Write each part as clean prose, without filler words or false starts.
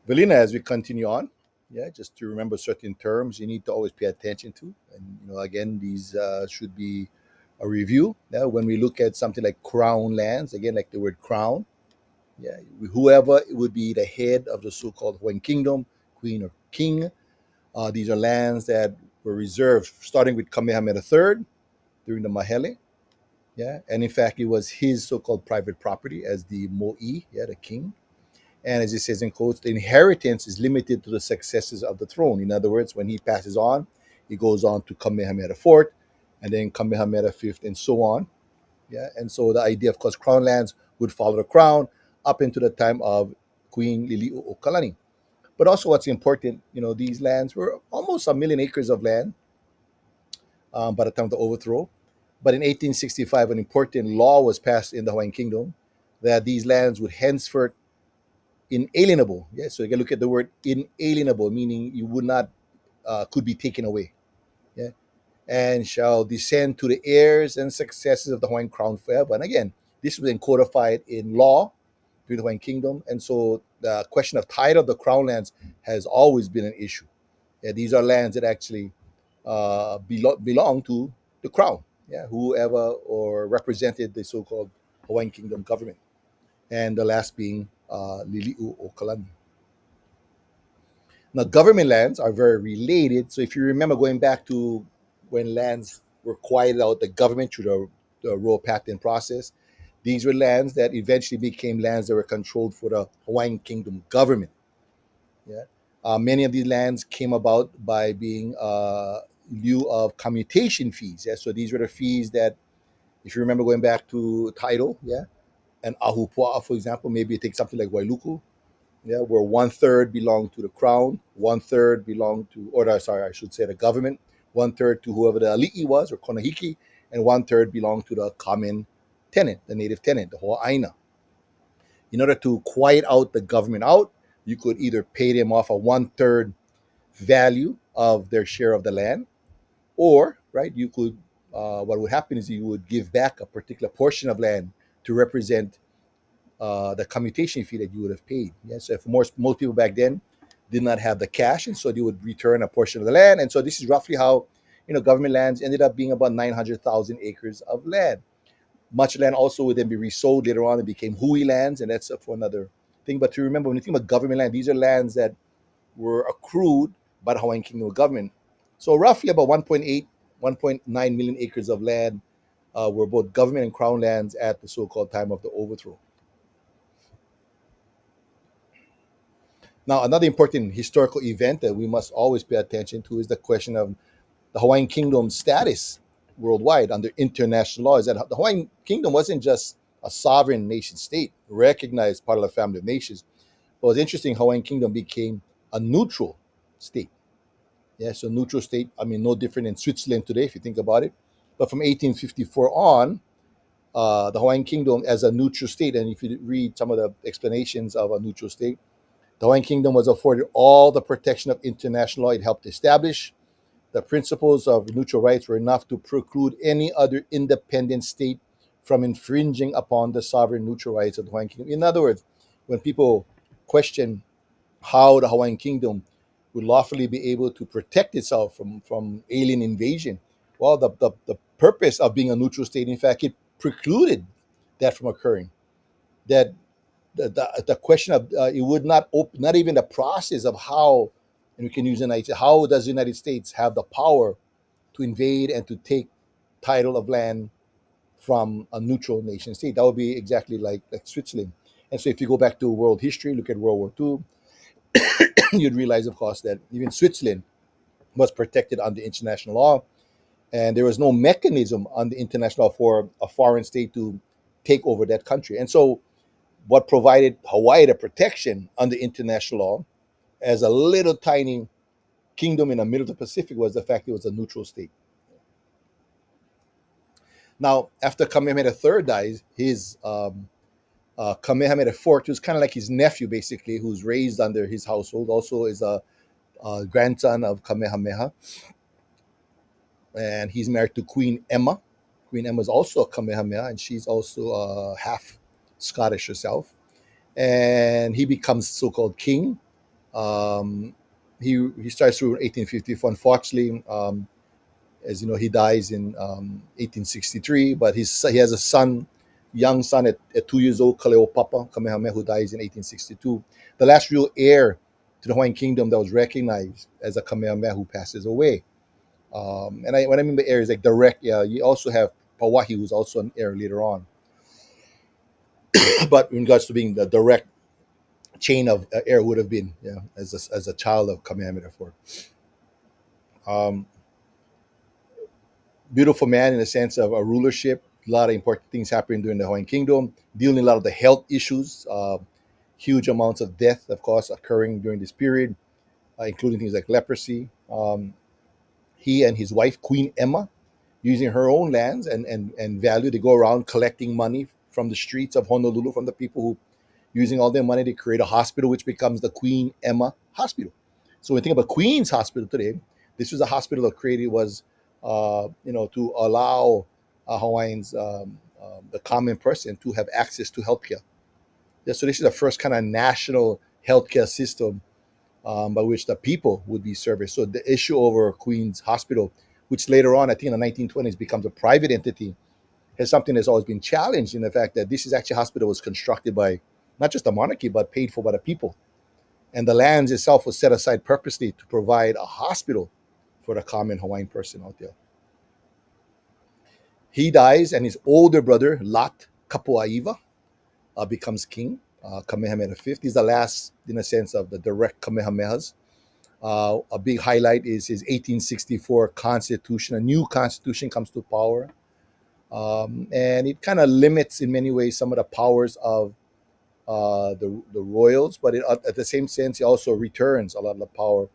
Velina, as we continue on, yeah, just to remember certain terms you need to always pay attention to. And, again, these should be a review. Yeah, when we look at something like crown lands, again, like the word crown, yeah, whoever would be the head of the so-called Hawaiian kingdom, queen or king. These are lands that were reserved starting with Kamehameha III during the Mahele. Yeah, and in fact, it was his so-called private property as the mo'i, yeah, the king. And as it says in quotes, the inheritance is limited to the successors of the throne. In other words, when he passes on, he goes on to Kamehameha IV, and then Kamehameha V, and so on. Yeah, and so the idea, of course, crown lands would follow the crown up into the time of Queen Liliuokalani. But also, what's important, these lands were almost a million acres of land by the time of the overthrow. But in 1865, an important law was passed in the Hawaiian Kingdom that these lands would henceforth inalienable. Yeah, so you can look at the word inalienable, meaning you would not could be taken away. Yeah, and shall descend to the heirs and successors of the Hawaiian crown forever. And again, this was then codified in law during the Hawaiian Kingdom, and so the question of title of the crown lands has always been an issue. Yeah, these are lands that actually belong to the crown. Yeah, whoever or represented the so-called Hawaiian Kingdom government, and the last being Liliu o Kalani. Now, government lands are very related. So, if you remember going back to when lands were quieted out, the government through the royal patent process, these were lands that eventually became lands that were controlled for the Hawaiian Kingdom government. Yeah, many of these lands came about by being in lieu of commutation fees. Yeah, so these were the fees that, if you remember going back to title, yeah, and ahupua, for example, maybe you take something like Wailuku, yeah, where one third belonged to the crown, one third belonged to, or sorry, I should say the government, one third to whoever the ali'i was or konahiki, and one third belonged to the common tenant, the native tenant, the ho'aina. In order to quiet out the government out, you could either pay them off a one third value of their share of the land, or right, you could what would happen is you would give back a particular portion of land to represent the commutation fee that you would have paid. Yeah, so if most people back then did not have the cash, and so they would return a portion of the land, and so this is roughly how government lands ended up being about 900,000 acres of land. Much land also would then be resold later on and became hui lands, and that's for another thing. But to remember, when you think about government land, these are lands that were accrued by the Hawaiian Kingdom government. So roughly about 1.8, 1.9 million acres of land were both government and crown lands at the so-called time of the overthrow. Now, another important historical event that we must always pay attention to is the question of the Hawaiian Kingdom's status worldwide under international law. Is that the Hawaiian Kingdom wasn't just a sovereign nation state, recognized part of the family of nations. But what's interesting, Hawaiian Kingdom became a neutral state. Yeah, so neutral state, I mean, no different in Switzerland today, if you think about it. But from 1854 on, the Hawaiian Kingdom as a neutral state, and if you read some of the explanations of a neutral state, the Hawaiian Kingdom was afforded all the protection of international law. It helped establish the principles of neutral rights were enough to preclude any other independent state from infringing upon the sovereign neutral rights of the Hawaiian Kingdom. In other words, when people question how the Hawaiian Kingdom would lawfully be able to protect itself from alien invasion, well, the purpose of being a neutral state, in fact, it precluded that from occurring. That the question of it would not open, not even the process of how, and we can use the United States, how does the United States have the power to invade and to take title of land from a neutral nation state? That would be exactly like Switzerland. And so if you go back to world history, look at World War II, you'd realize, of course, that even Switzerland was protected under international law, and there was no mechanism under international law for a foreign state to take over that country. And so what provided Hawaii the protection under international law as a little tiny kingdom in the middle of the Pacific was the fact it was a neutral state. Now, after Kamehameha III dies, his Kamehameha IV, who's kind of like his nephew, basically, who's raised under his household, also is a grandson of Kamehameha, and he's married to Queen Emma. Queen Emma is also a Kamehameha, and she's also half Scottish herself. And he becomes so-called king. Um, he starts through 1854. Unfortunately, as you know, he dies in 1863. But he has a son, young son at 2 years old, Kaleopapa Kamehameha, who dies in 1862. The last real heir to the Hawaiian kingdom that was recognized as a Kamehameha who passes away. What I mean by heir is like direct. Yeah, you also have Pawahi, who's also an heir later on. But in regards to being the direct chain of heir would have been, yeah, as a child of Kamehameha. Therefore, um, beautiful man in the sense of a rulership. A lot of important things happening during the Hawaiian Kingdom, dealing a lot of the health issues, huge amounts of death, of course, occurring during this period, including things like leprosy. He and his wife, Queen Emma, using her own lands and value to go around collecting money from the streets of Honolulu from the people who using all their money to create a hospital, which becomes the Queen Emma Hospital. So when we think about Queen's Hospital today, this was a hospital that created was, to allow Hawaiians, the common person, to have access to healthcare. Yeah, so this is the first kind of national healthcare system by which the people would be serviced. So the issue over Queen's Hospital, which later on, I think in the 1920s, becomes a private entity, is something that's always been challenged in the fact that this is actually a hospital was constructed by not just the monarchy, but paid for by the people. And the lands itself was set aside purposely to provide a hospital for the common Hawaiian person out there. He dies, and his older brother, Lot Kapuaiva, becomes king. Kamehameha V. He's the last, in a sense, of the direct Kamehamehas. A big highlight is his 1864 constitution. A new constitution comes to power. And it kind of limits, in many ways, some of the powers of the royals, but at the same sense, he also returns a lot of the power.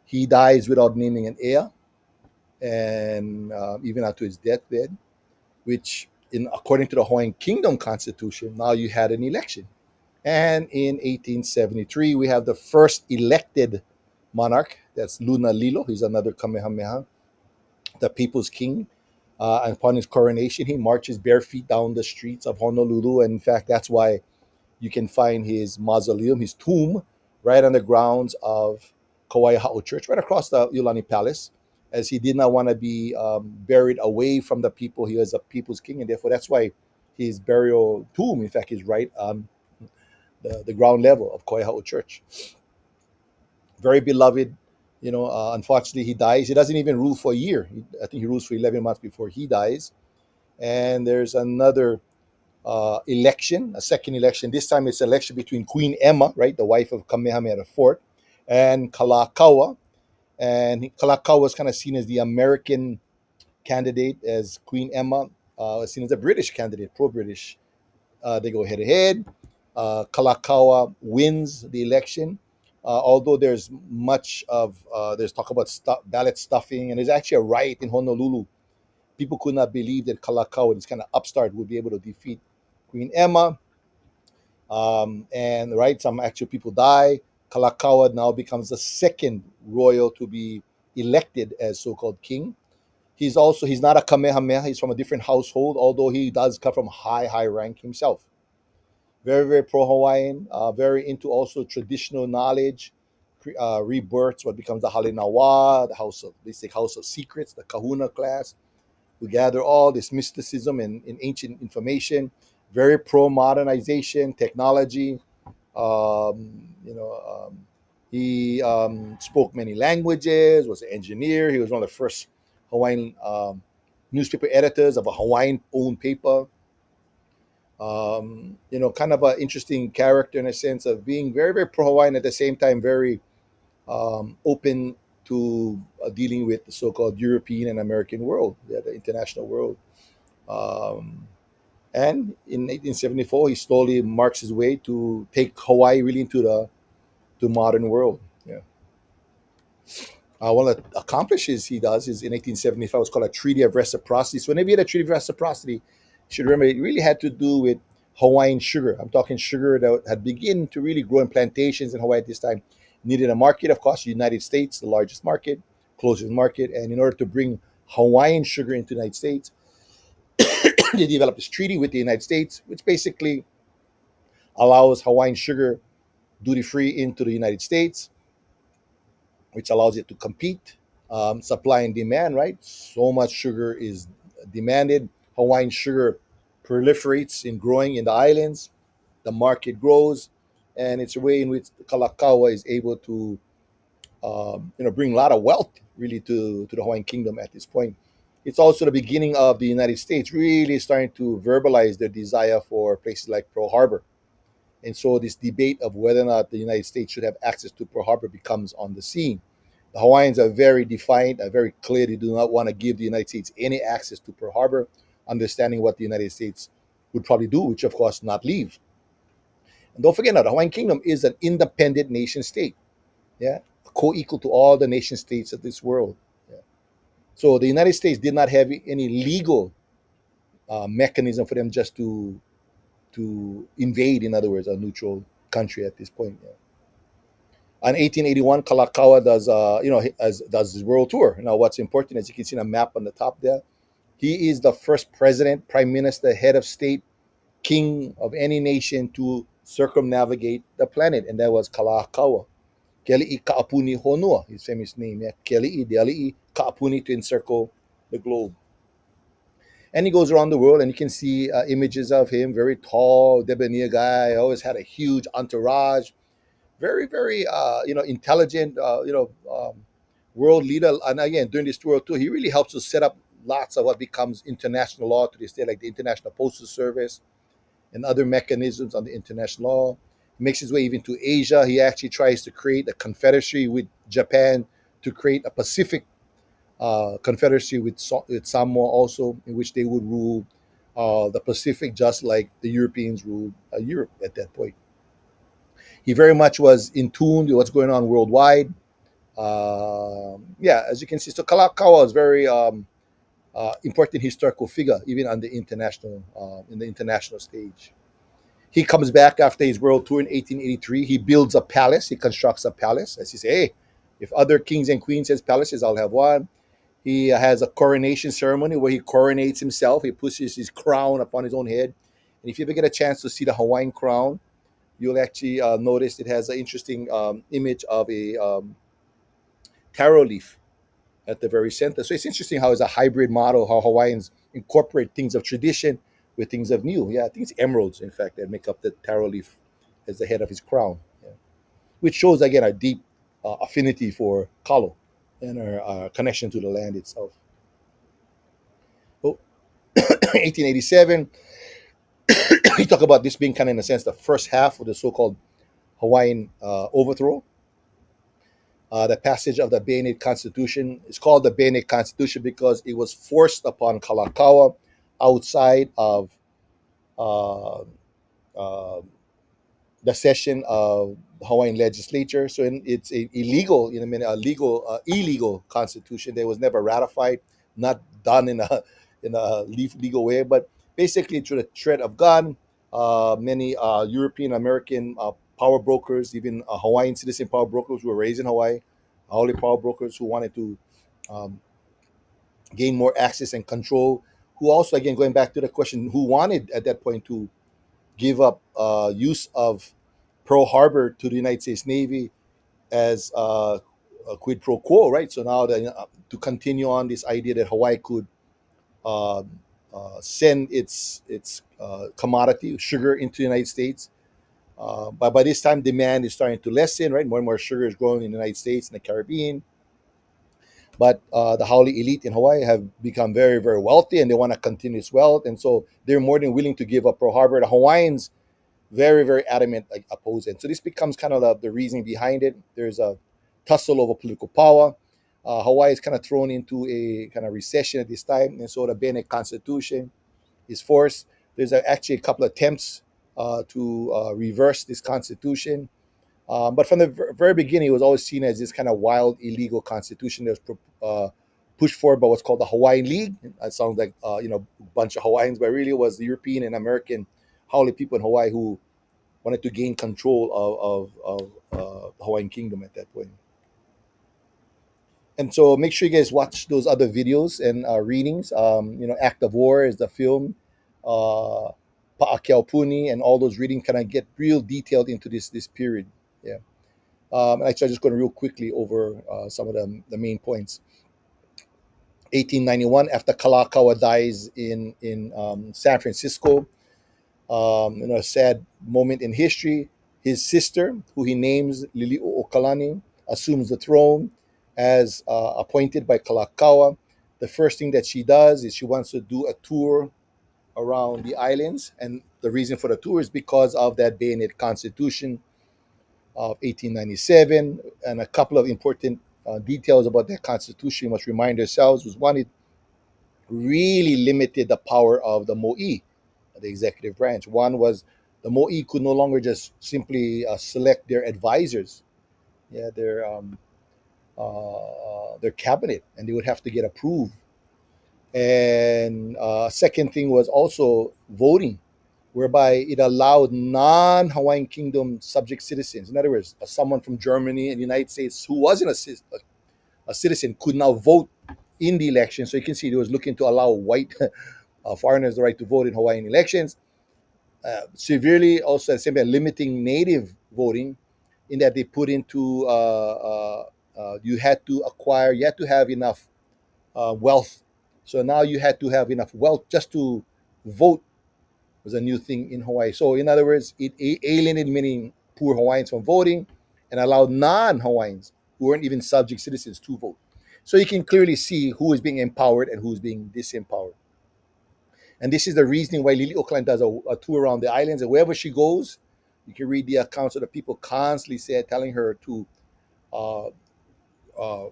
He dies without naming an heir, and even after his deathbed, which, according to the Hawaiian Kingdom Constitution, now you had an election. And in 1873, we have the first elected monarch. That's Luna Lilo. He's another Kamehameha, the people's king. And upon his coronation, he marches bare feet down the streets of Honolulu. And in fact, that's why you can find his mausoleum, his tomb, right on the grounds of Kauai Ha'o Church, right across the Iolani Palace, as he did not want to be buried away from the people. He was a people's king, and therefore that's why his burial tomb, in fact, is right on the ground level of Kauai Ha'o Church. Very beloved. Unfortunately, he dies. He doesn't even rule for a year. I think he rules for 11 months before he dies. And there's another election, a second election. This time it's election between Queen Emma, right, the wife of Kamehameha IV, and Kalakaua. And Kalakaua was kind of seen as the American candidate, as Queen Emma was seen as a British candidate, pro-British. They go head to head. Kalakaua wins the election. Although there's talk about ballot stuffing, and there's actually a riot in Honolulu. People could not believe that Kalakaua, this kind of upstart, would be able to defeat Queen Emma. And right, some actual people die. Kalakaua now becomes the second royal to be elected as so-called king. He's not a Kamehameha. He's from a different household, although he does come from high rank himself. Very, very pro-Hawaiian. Very into also traditional knowledge. Rebirths what becomes the Halinawa, the house of basic house of secrets, the Kahuna class. We gather all this mysticism and ancient information. Very pro-modernization, technology. He spoke many languages, was an engineer. He was one of the first Hawaiian newspaper editors of a Hawaiian-owned paper. Kind of an interesting character in a sense of being very, very pro-Hawaiian, at the same time very open to dealing with the so-called European and American world, the international world. Um, and in 1874, he slowly marks his way to take Hawaii really into the modern world. Yeah. One of the accomplishes he does is in 1875, what's called a Treaty of Reciprocity. So whenever you had a Treaty of Reciprocity, you should remember it really had to do with Hawaiian sugar. I'm talking sugar that had begun to really grow in plantations in Hawaii at this time. Needed a market, of course, the United States, the largest market, closest market. And in order to bring Hawaiian sugar into the United States, they developed this treaty with the United States, which basically allows Hawaiian sugar duty free into the United States. which allows it to compete. Supply and demand, right? So much sugar is demanded. Hawaiian sugar proliferates in growing in the islands. The market grows, and it's a way in which Kalakaua is able to, bring a lot of wealth really to the Hawaiian Kingdom at this point. It's also the beginning of the United States really starting to verbalize their desire for places like Pearl Harbor. And so this debate of whether or not the United States should have access to Pearl Harbor becomes on the scene. The Hawaiians are very defiant, are very clear. They do not want to give the United States any access to Pearl Harbor, understanding what the United States would probably do, which of course not leave. And don't forget now, the Hawaiian Kingdom is an independent nation state, yeah, co-equal to all the nation states of this world. Yeah. So the United States did not have any legal mechanism for them just to invade, in other words, a neutral country at this point. Yeah. In 1881, Kalakaua does his world tour. Now, what's important, as you can see on the map on the top there, he is the first president, prime minister, head of state, king of any nation to circumnavigate the planet, and that was Kalakaua. Keli'i Kaapuni Honua, his famous name. Yeah, Keli'i Deli'i Kaapuni, to encircle the globe. And he goes around the world, and you can see images of him, very tall, debonair guy, always had a huge entourage, very, very, intelligent, world leader. And again, during this world tour, he really helps to set up lots of what becomes international law to this day, like the International Postal Service and other mechanisms on the international law. He makes his way even to Asia. He actually tries to create a confederacy with Japan to create a Pacific confederacy with Samoa also, in which they would rule the Pacific just like the Europeans ruled Europe at that point. He very much was in tune with what's going on worldwide. Yeah, as you can see, so Kalakaua is very important historical figure, even on the international in the international stage. He comes back after his world tour in 1883. He builds a palace. He constructs a palace. As he say, hey, if other kings and queens has palaces, I'll have one. He has a coronation ceremony where he coronates himself. He pushes his crown upon his own head. And if you ever get a chance to see the Hawaiian crown, you'll actually notice it has an interesting image of a taro leaf at the very center. So it's interesting how it's a hybrid model, how Hawaiians incorporate things of tradition with things of new. Yeah, I think it's emeralds, in fact, that make up the taro leaf as the head of his crown, yeah. Which shows, again, our deep affinity for Kalo and our connection to the land itself. So, 1887, we talk about this being kind of, in a sense, the first half of the so-called Hawaiian overthrow. The passage of the Bainate Constitution is called the Bainate Constitution because it was forced upon Kalakaua outside of uh, uh, the session of the Hawaiian legislature. So it's a illegal, a legal, illegal constitution that was never ratified, not done in a legal way, but basically through the threat of gun. Many European American power brokers, even Hawaiian citizen power brokers who were raised in Hawaii, Haole power brokers who wanted to um, gain more access and control. Who also, again, going back to the question, who wanted at that point to give up use of Pearl Harbor to the United States Navy as a quid pro quo, right? So now to continue on this idea that Hawaii could uh, send its commodity sugar into the United States. But by this time, demand is starting to lessen, right? More and more sugar is growing in the United States and the Caribbean. But the Haole elite in Hawaii have become very, very wealthy, and they want to continue this wealth, and so they're more than willing to give up Pearl Harbor. The Hawaiians very, very adamant, like, oppose it. So this becomes kind of the reasoning behind it. There's a tussle over political power. Hawaii is kind of thrown into a kind of recession at this time, and so the Bene Constitution is forced. There's actually a couple of attempts to reverse this constitution. But from the very beginning, it was always seen as this kind of wild, illegal constitution that was pushed forward by what's called the Hawaiian League. That sounds like a bunch of Hawaiians, but really it was the European and American Haole people in Hawaii who wanted to gain control of the Hawaiian Kingdom at that point. And so make sure you guys watch those other videos and readings. Act of War is the film. Uh, Pa'akeaupuni and all those readings kind of get real detailed into this period. Yeah. And actually, I'm just going to real quickly over some of the main points. 1891, after Kalakaua dies in San Francisco, a sad moment in history. His sister, who he names Liliuokalani, assumes the throne as appointed by Kalakaua. The first thing that she does is she wants to do a tour around the islands, and the reason for the tour is because of that bayonet constitution of 1897, and a couple of important details about that constitution we must remind ourselves was one, it really limited the power of the Mo'i, the executive branch. One was the Mo'i could no longer just simply select their advisors, yeah, their cabinet, and they would have to get approved. And second thing was also voting, whereby it allowed non-Hawaiian Kingdom subject citizens, in other words, someone from Germany and the United States who wasn't a citizen, could now vote in the election. So you can see it was looking to allow white foreigners the right to vote in Hawaiian elections. Severely also at the same time limiting native voting, in that they put into you had to have enough wealth. So now you had to have enough wealth just to vote was a new thing in Hawaii. So in other words, it alienated many poor Hawaiians from voting and allowed non-Hawaiians who weren't even subject citizens to vote. So you can clearly see who is being empowered and who is being disempowered. And this is the reasoning why Lily Oakland does a tour around the islands. And wherever she goes, you can read the accounts of the people constantly telling her to uh, uh,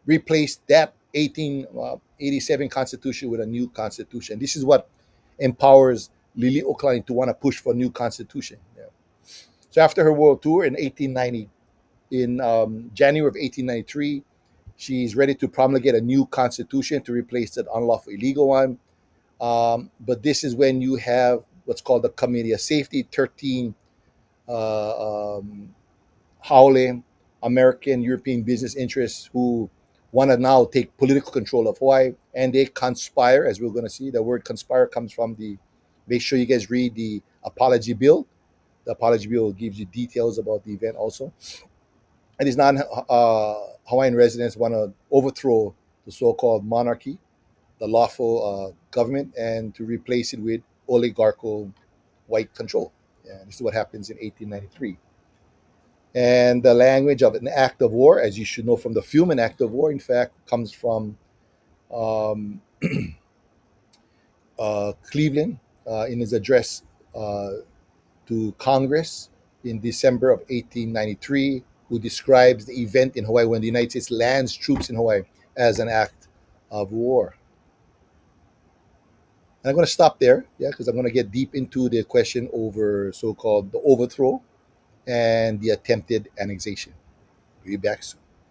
replace that 1887 constitution with a new constitution. This is what empowers Lily Oakland to want to push for a new constitution. Yeah. So after her world tour in 1890, in January of 1893, she's ready to promulgate a new constitution to replace that unlawful illegal one. But this is when you have what's called the Committee of Safety, 13 howling American, European business interests who want to now take political control of Hawaii, and they conspire, as we're going to see. The word conspire comes from the, make sure you guys read the apology bill. The apology bill gives you details about the event also. And these non Hawaiian residents want to overthrow the so called monarchy, the lawful government, and to replace it with oligarchical white control. Yeah, this is what happens in 1893. And the language of an act of war, as you should know from the film, an act of war, in fact, comes from um, Cleveland in his address uh, to Congress in December of 1893, who describes the event in Hawaii when the United States lands troops in Hawaii as an act of war. And I'm going to stop there, yeah, because I'm going to get deep into the question over so-called the overthrow and the attempted annexation. We'll be back soon.